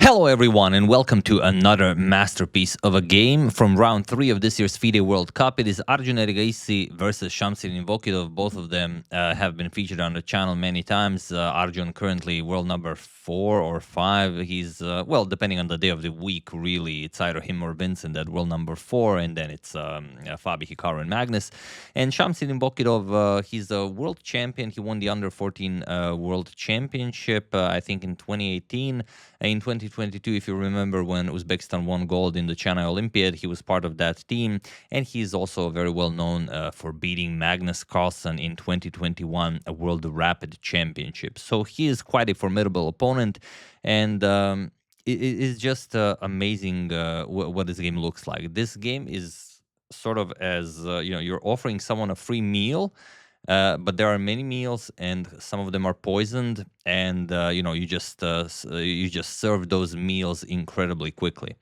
Hello everyone and welcome to another masterpiece of a game from round 3 of this year's FIDE World Cup. It is Arjun Erigaisi versus Shamsidin Vokhidov. Both of them have been featured on the channel many times. Arjun currently world number 4 or 5. He's, well, depending on the day of the week, really. It's either him or Vincent at world number 4, and then it's Fabi, Hikaru, and Magnus. And Shamsidin Vokhidov, he's a world champion. He won the Under-14 World Championship, I think, in 2018. In 2022, if you remember, when Uzbekistan won gold in the Chennai Olympiad, he was part of that team, and he's also very well known for beating Magnus Carlsen in 2021 World Rapid Championship. So he is quite a formidable opponent, and it is just amazing what this game looks like. This game is sort of as you're offering someone a free meal. But there are many meals, and some of them are poisoned, and you just serve those meals incredibly quickly,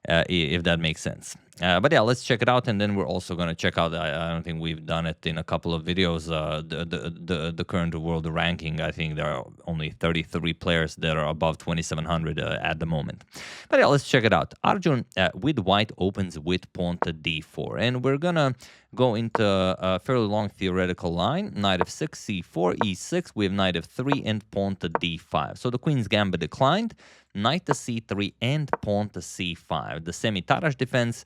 if that makes sense. But yeah, let's check it out, and then we're also going to check out. I don't think we've done it in a couple of videos. The current world ranking. I think there are only 33 players that are above 2,700 at the moment. But yeah, let's check it out. Arjun with white opens with pawn to d4, and we're gonna go into a fairly long theoretical line. Knight of 6, c4, e6. We have knight of 3 and pawn to d5. So the queen's gambit declined. Knight to c3 and pawn to c5. The Semi-Tarrasch defense,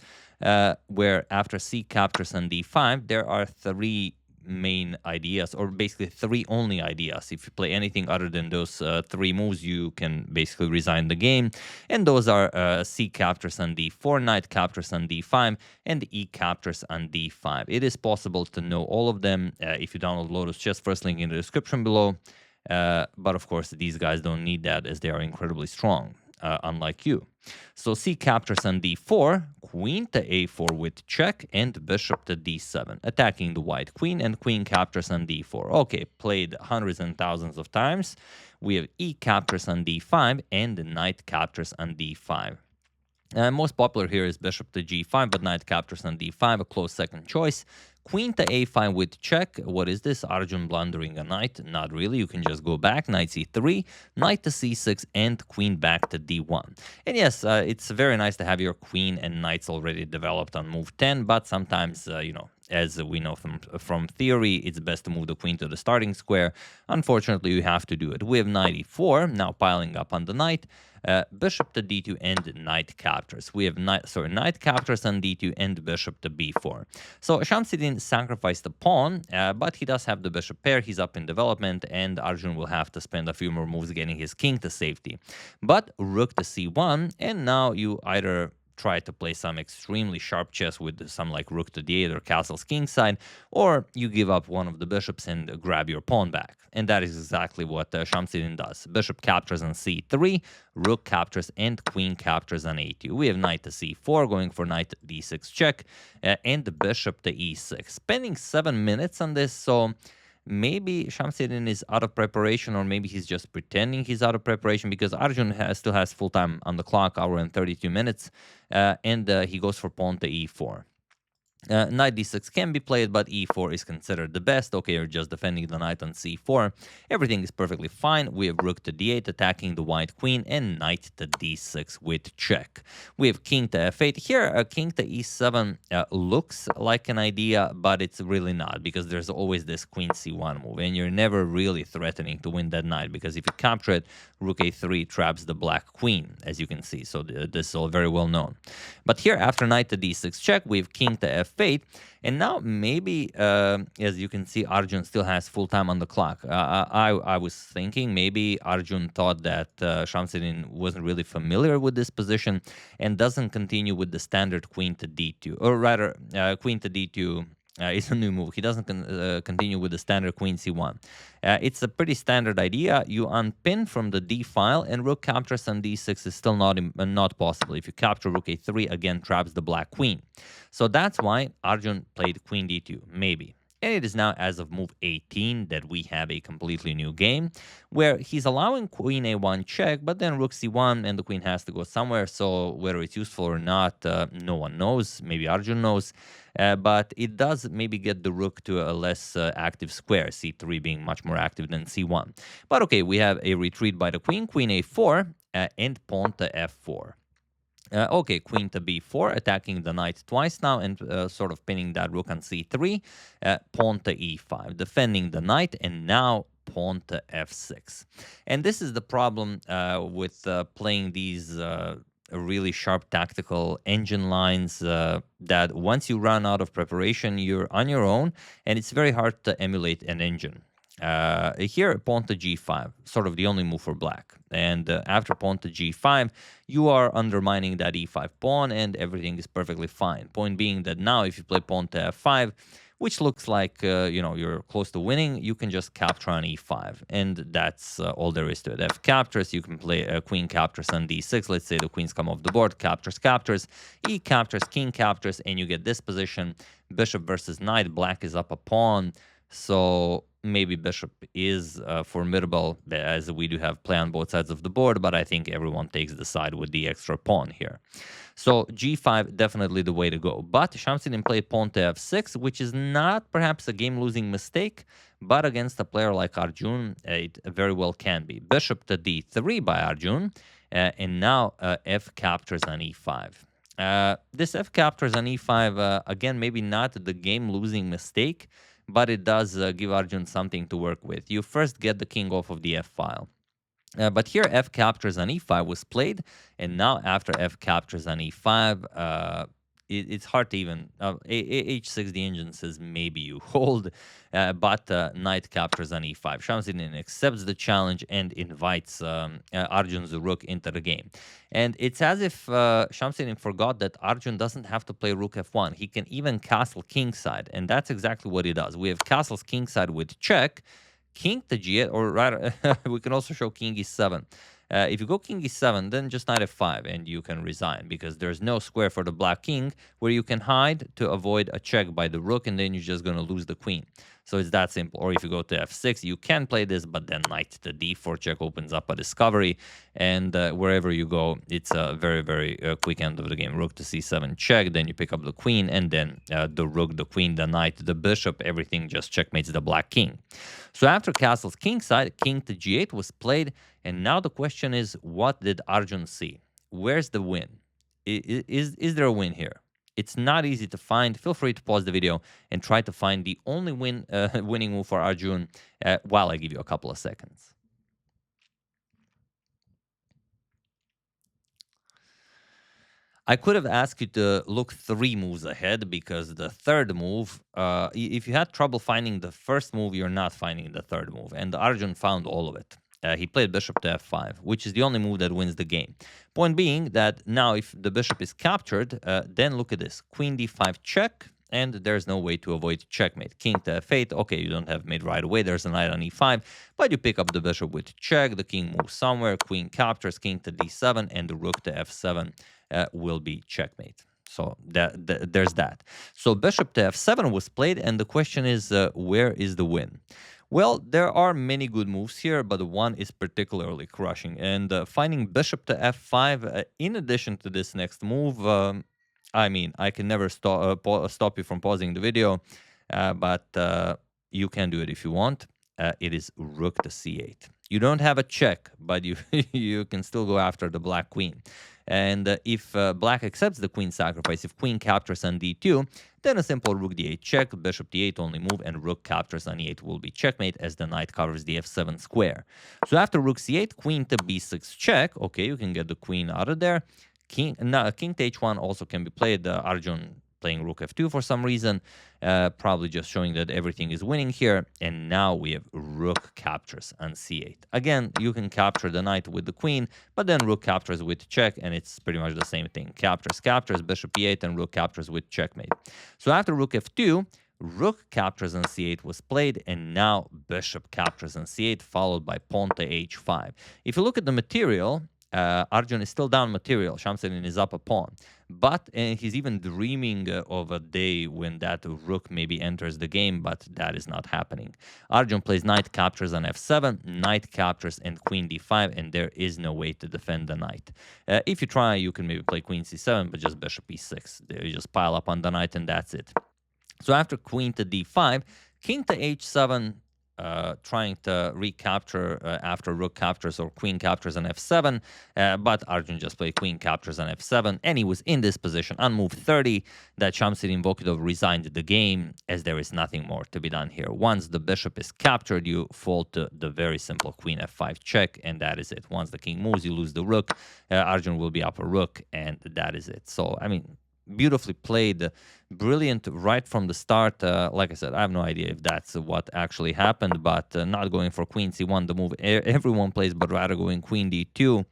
where after c captures on d5, there are 3 main ideas, or basically 3 only ideas. If you play anything other than those 3 moves, you can basically resign the game. And those are c captures on d4, knight captures on d5, and e captures on d5. It is possible to know all of them if you download Lotus Chess. First link in the description below. But of course, these guys don't need that, as they are incredibly strong, unlike you. So c captures on d4, queen to a4 with check, and bishop to d7, attacking the white queen, and queen captures on d4. Okay, played hundreds and thousands of times. We have e captures on d5, and knight captures on d5. Most popular here is bishop to g5, but knight captures on d5, a close second choice. Queen to a5 with check. What is this? Arjun blundering a knight? Not really. You can just go back. Knight c3, knight to c6, and queen back to d1. And yes, it's very nice to have your queen and knights already developed on move 10, but sometimes, as we know from theory, it's best to move the queen to the starting square. Unfortunately, you have to do it. We have knight e4, now piling up on the knight. Bishop to d2 and knight captures. We have knight captures on d2 and bishop to b4. So Shamsidin sacrificed the pawn, but he does have the bishop pair. He's up in development, and Arjun will have to spend a few more moves getting his king to safety. But rook to c1, and now you either try to play some extremely sharp chess with some like rook to d8 or castles kingside, or you give up one of the bishops and grab your pawn back. And that is exactly what Shamsidin does. Bishop captures on c3, rook captures, and queen captures on a2. We have knight to c4, going for knight to d6 check, and the bishop to e6. Spending 7 minutes on this, so maybe Shamsidin is out of preparation, or maybe he's just pretending he's out of preparation, because Arjun still has full time on the clock, hour and 32 minutes, and he goes for pawn to e4. Knight d6 can be played, but e4 is considered the best. Okay, you're just defending the knight on c4. Everything is perfectly fine. We have rook to d8, attacking the white queen, and knight to d6 with check. We have king to f8. Here, king to e7 looks like an idea, but it's really not, because there's always this queen c1 move, and you're never really threatening to win that knight, because if you capture it, rook a3 traps the black queen, as you can see. So this is all very well known. But here, after knight to d6 check, we have king to f8, and now maybe, as you can see, Arjun still has full time on the clock. I was thinking maybe Arjun thought that Shamsidin wasn't really familiar with this position and doesn't continue with the standard queen to d2, or rather, queen to d2 is a new move. He doesn't continue with the standard queen c1. It's a pretty standard idea. You unpin from the d file, and rook captures on d6 is still not possible. If you capture rook a3, again traps the black queen. So that's why Arjun played queen d2, maybe. And it is now, as of move 18, that we have a completely new game where he's allowing queen a1 check, but then rook c1 and the queen has to go somewhere. So whether it's useful or not, no one knows. Maybe Arjun knows. But it does maybe get the rook to a less active square, c3 being much more active than c1. But okay, we have a retreat by the queen, queen a4, and pawn to f4. Okay, queen to b4, attacking the knight twice now and sort of pinning that rook on c3. Pawn to e5, defending the knight, and now pawn to f6. And this is the problem with playing these really sharp tactical engine lines that once you run out of preparation, you're on your own, and it's very hard to emulate an engine. Here, pawn to g5, sort of the only move for black. And after pawn to g5, you are undermining that e5 pawn, and everything is perfectly fine. Point being that now, if you play pawn to f5, which looks like, you know, you're close to winning, you can just capture on e5. And that's all there is to it. F captures, you can play queen captures on d6. Let's say the queens come off the board, captures. E captures, king captures, and you get this position. Bishop versus knight, black is up a pawn. So maybe bishop is formidable, as we do have play on both sides of the board, but I think everyone takes the side with the extra pawn here. So g5, definitely the way to go. But Shamsidin played pawn to f6, which is not perhaps a game-losing mistake, but against a player like Arjun, it very well can be. Bishop to d3 by Arjun, and now f captures on e5. This f captures on e5, again, maybe not the game-losing mistake, but it does give Arjun something to work with. You first get the king off of the f-file. But here f captures on e5 was played, and now after f captures on e5, it's hard to even... h6, the engine says maybe you hold, but knight captures on e5. Shamsidin accepts the challenge and invites Arjun's rook into the game. And it's as if Shamsidin forgot that Arjun doesn't have to play rook f1. He can even castle kingside, and that's exactly what he does. We have castles kingside with check, king to g8, or rather, we can also show king e7. If you go king e7, then just knight f5, and you can resign, because there's no square for the black king where you can hide to avoid a check by the rook, and then you're just going to lose the queen. So it's that simple. Or if you go to f6, you can play this, but then knight to d4 check opens up a discovery, and wherever you go, it's a very, very quick end of the game. Rook to c7 check, then you pick up the queen, and then the rook, the queen, the knight, the bishop, everything just checkmates the black king. So after castles kingside, king to g8 was played, and now the question is, what did Arjun see? Where's the win? Is there a win here? It's not easy to find. Feel free to pause the video and try to find the only winning move for Arjun while I give you a couple of seconds. I could have asked you to look 3 moves ahead, because the third move, if you had trouble finding the first move, you're not finding the third move. And Arjun found all of it. He played bishop to f5, which is the only move that wins the game. Point being that now if the bishop is captured, then look at this. Queen d5 check, and there's no way to avoid checkmate. King to f8, okay, you don't have mate right away. There's a knight on e5, but you pick up the bishop with check. The king moves somewhere. Queen captures, king to d7, and the rook to f7 will be checkmate. So there's that. So bishop to f7 was played, and the question is, where is the win? Well, there are many good moves here, but one is particularly crushing. And finding bishop to f5, in addition to this next move, I mean, I can never stop you from pausing the video, but you can do it if you want. It is rook to c8. You don't have a check, but you can still go after the black queen. And if black accepts the queen sacrifice, if queen captures on d2, then a simple rook d8 check, bishop d8 only move, and rook captures on e8 will be checkmate, as the knight covers the f7 square. So after rook c8, queen to b6 check. Okay, you can get the queen out of there. King to h1 also can be played. Arjun playing rook f2 for some reason, probably just showing that everything is winning here. And now we have rook captures on c8. Again, you can capture the knight with the queen, but then rook captures with check, and it's pretty much the same thing. Captures, bishop e8, and rook captures with checkmate. So after rook f2, rook captures on c8 was played, and now bishop captures on c8, followed by pawn to h5. If you look at the material, Arjun is still down material. Shamsiddin is up a pawn. But he's even dreaming of a day when that rook maybe enters the game, but that is not happening. Arjun plays knight captures on f7, knight captures and queen d5, and there is no way to defend the knight. If you try, you can maybe play queen c7, but just bishop e6. You just pile up on the knight, and that's it. So after queen to d5, king to h7, trying to recapture after rook captures or queen captures on f7, but Arjun just played queen captures on f7, and he was in this position on move 30 that Shamsidin Vokhidov resigned the game, as there is nothing more to be done here. Once the bishop is captured, you fall to the very simple queen f5 check, and that is it. Once the king moves, you lose the rook. Arjun will be up a rook, and that is it. So, I mean, beautifully played, brilliant right from the start. Like I said, I have no idea if that's what actually happened, but not going for queen c1, the move everyone plays, but rather going queen d2,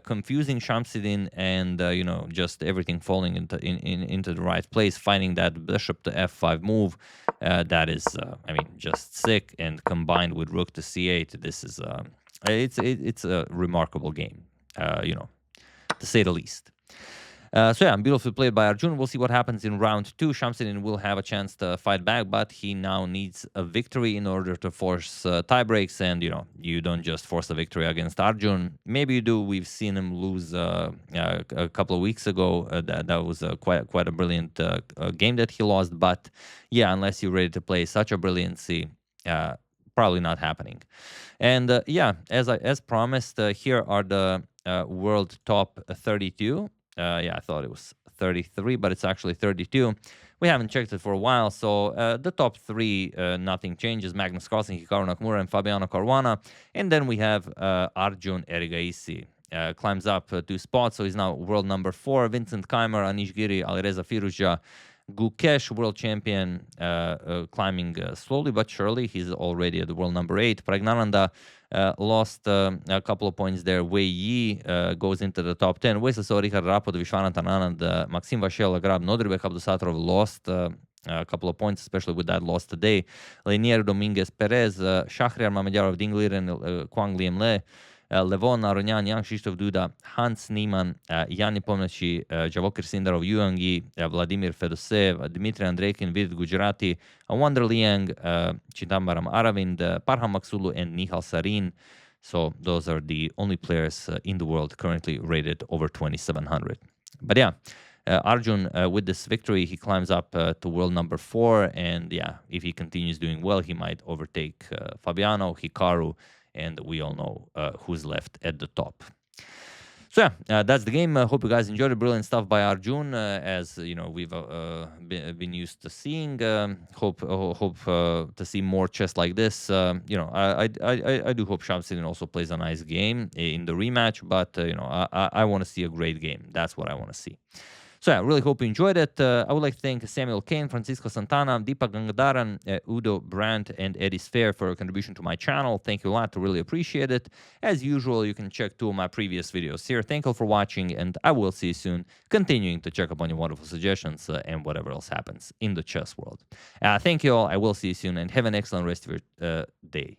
confusing Shamsidin, and you know, just everything falling into the right place, finding that bishop to f5 move. That is, I mean, just sick, and combined with rook to c8, this is it's a remarkable game, you know, to say the least. So yeah, beautifully played by Arjun. We'll see what happens in round 2. Shamsidin will have a chance to fight back, but he now needs a victory in order to force tie breaks. And, you know, you don't just force a victory against Arjun. Maybe you do. We've seen him lose a couple of weeks ago. That was quite a brilliant game that he lost. But yeah, unless you're ready to play such a brilliancy, probably not happening. And yeah, as promised, here are the world top 32. Yeah, I thought it was 33, but it's actually 32. We haven't checked it for a while, so the top 3, nothing changes. Magnus Carlsen, Hikaru Nakamura, and Fabiano Caruana. And then we have Arjun Erigaisi. Climbs up 2 spots, so he's now world number 4. Vincent Keimer, Anish Giri, Alireza Firuza, Gukesh, world champion, climbing slowly but surely. He's already at the world number 8. Pragnananda lost a couple of points there. Wei Yi goes into the top 10. Wesley Richard Rapod, Vishwanathan Anand, Maxim Vashel, Agrab, Nodribek Abdusatov lost a couple of points, especially with that loss today. Lenier Dominguez Perez, Shahriar Mamedyarov, Dinglir, and Kwang Liem Le. Levon Aronyan, Yang Krzysztof Duda, Hans Niemann, Yanni Pomnachi, Javokir Sindarov, Yuang Yi, Vladimir Fedosev, Dmitry Andreikin, Vidit Gujarati, Wander Liang, Chidambaram Aravind, Parham Maksulu, and Nihal Sarin. So those are the only players in the world currently rated over 2,700. But yeah, Arjun, with this victory, he climbs up to world number 4. And yeah, if he continues doing well, he might overtake Fabiano, Hikaru, and we all know who's left at the top. So yeah, that's the game. Hope you guys enjoyed it. Brilliant stuff by Arjun, as you know we've been used to seeing. Hope to see more chess like this. You know, I do hope Shamsidin also plays a nice game in the rematch. But you know, I want to see a great game. That's what I want to see. So yeah, really hope you enjoyed it. I would like to thank Samuel Kane, Francisco Santana, Deepak Gangadaran, Udo Brandt, and Eddie Sphere for your contribution to my channel. Thank you a lot. I really appreciate it. As usual, you can check 2 of my previous videos here. Thank you for watching, and I will see you soon, continuing to check up on your wonderful suggestions and whatever else happens in the chess world. Thank you all. I will see you soon, and have an excellent rest of your day.